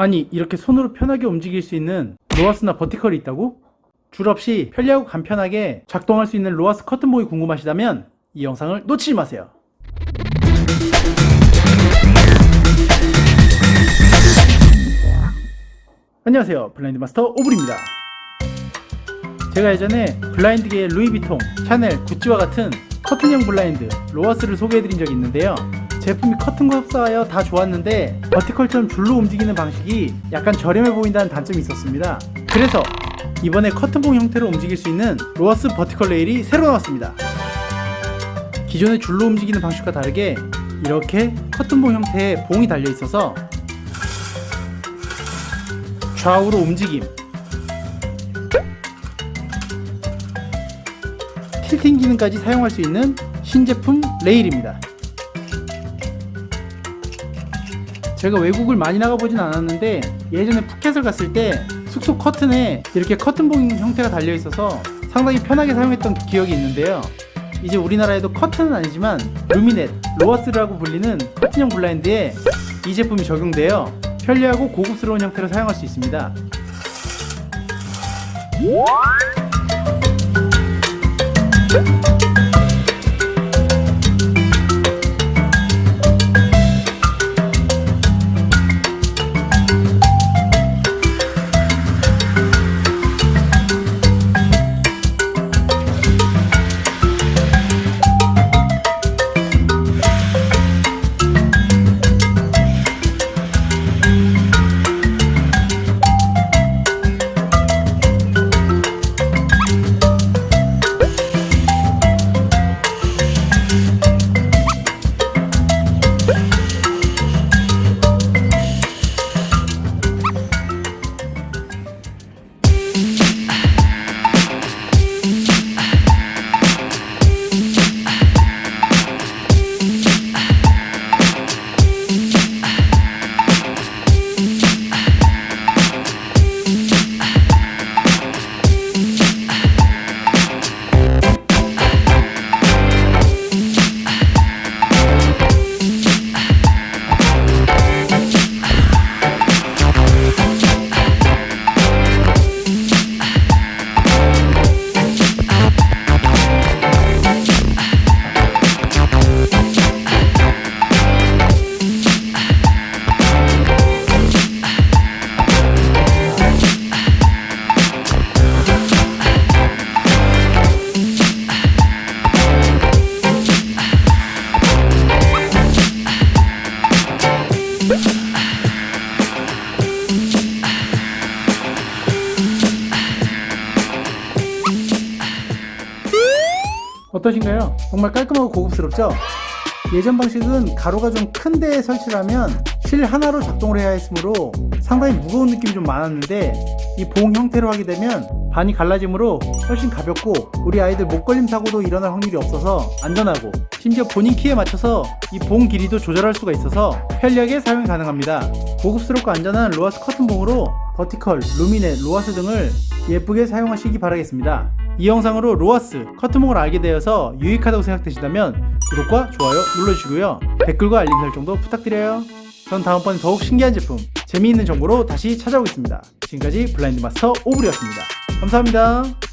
아니, 이렇게 손으로 편하게 움직일 수 있는 로하스나 버티컬이 있다고? 줄 없이 편리하고 간편하게 작동할 수 있는 로하스 커튼봉이 궁금하시다면 이 영상을 놓치지 마세요. 안녕하세요, 블라인드 마스터 오블입니다. 제가 예전에 블라인드계의 루이비통, 샤넬, 구찌와 같은 커튼형 블라인드 로하스를 소개해드린 적이 있는데요. 제품이 커튼과 흡사하여 다 좋았는데 버티컬처럼 줄로 움직이는 방식이 약간 저렴해 보인다는 단점이 있었습니다. 그래서 이번에 커튼봉 형태로 움직일 수 있는 로하스 버티컬 레일이 새로 나왔습니다. 기존의 줄로 움직이는 방식과 다르게 이렇게 커튼봉 형태의 봉이 달려 있어서 좌우로 움직임, 틸팅 기능까지 사용할 수 있는 신제품 레일입니다. 제가 외국을 많이 나가보진 않았는데 예전에 푸켓을 갔을 때 숙소 커튼에 이렇게 커튼봉 형태가 달려 있어서 상당히 편하게 사용했던 기억이 있는데요. 이제 우리나라에도 커튼은 아니지만 루미넷, 로하스라고 불리는 커튼형 블라인드에 이 제품이 적용되어 편리하고 고급스러운 형태로 사용할 수 있습니다. 어떠신가요? 정말 깔끔하고 고급스럽죠? 예전 방식은 가로가 좀 큰 데에 설치를 하면 실 하나로 작동을 해야 했으므로 상당히 무거운 느낌이 좀 많았는데 이 봉 형태로 하게 되면 반이 갈라지므로 훨씬 가볍고 우리 아이들 목 걸림 사고도 일어날 확률이 없어서 안전하고 심지어 본인 키에 맞춰서 이 봉 길이도 조절할 수가 있어서 편리하게 사용이 가능합니다. 고급스럽고 안전한 로하스 커튼봉으로 버티컬, 루미넷, 로하스 등을 예쁘게 사용하시기 바라겠습니다. 이 영상으로 로하스 커튼봉을 알게 되어서 유익하다고 생각되신다면 구독과 좋아요 눌러주시고요. 댓글과 알림 설정도 부탁드려요. 전 다음번에 더욱 신기한 제품, 재미있는 정보로 다시 찾아오겠습니다. 지금까지 블라인드 마스터 오블이었습니다. 감사합니다.